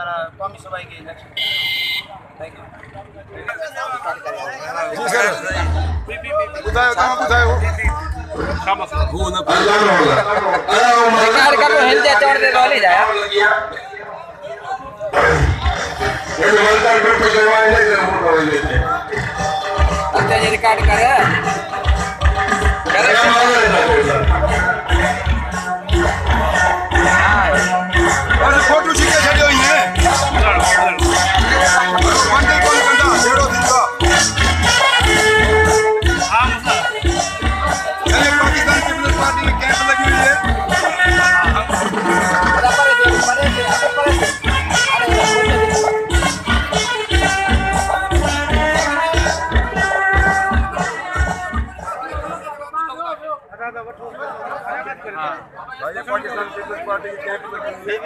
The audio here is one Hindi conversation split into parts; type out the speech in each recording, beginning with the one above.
तारा कौमी सभाई के इलेक्शन। Thank you. बुधायो तव्हां बुधायो रिकॉर्ड कर लो हिल जा चढ़ दे रोली जाया अच्छा ये रिकॉर्ड कर फोटो खींचे छॾियो ईअं बंदे कोन कंदा जहिड़ो थींदो आहे। पाकिस्तान पीपल्स पार्टी में कैंप लगी हुई है। भाई पाकिस्तान पीपल्स पार्टी की कैंप लगी हुई है।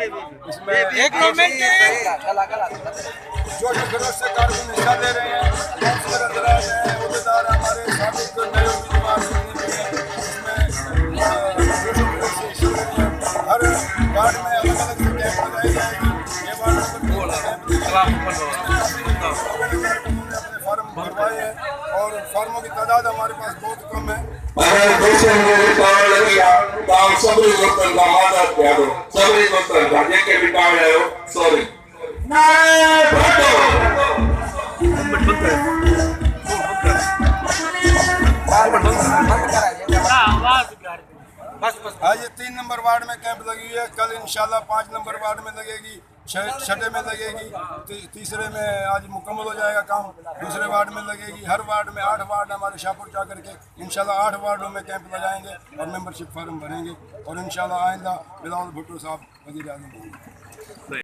इसमें एक मोमेंट जोश खरोश से कारकुन हिस्सा दे रहे हैं। उम्मीदवार हमारे साबिक जो नए उम्मीदवार हर वार्ड में अलग अलग से कैंप लगाई जाएगी। ये वार्ड अपने फॉर्म भरवाए हैं और फॉर्मों की तादाद हमारे पास बहुत कम है। आज ये 3 नंबर वार्ड में कैंप लगी हुई है। कल इंशाल्लाह 5 नंबर वार्ड में लगेगी, छठे में लगेगी, तीसरे में आज मुकम्मल हो जाएगा काम, दूसरे वार्ड में लगेगी। हर वार्ड में 8 वार्ड हमारे शाहपुर जा करके इंशाल्लाह 8 वार्डों में कैंप लगाएंगे और मेंबरशिप फार्म भरेंगे और इंशाल्लाह आइंदा बिलावल भुट्टो साहब वज़ीर आज़म।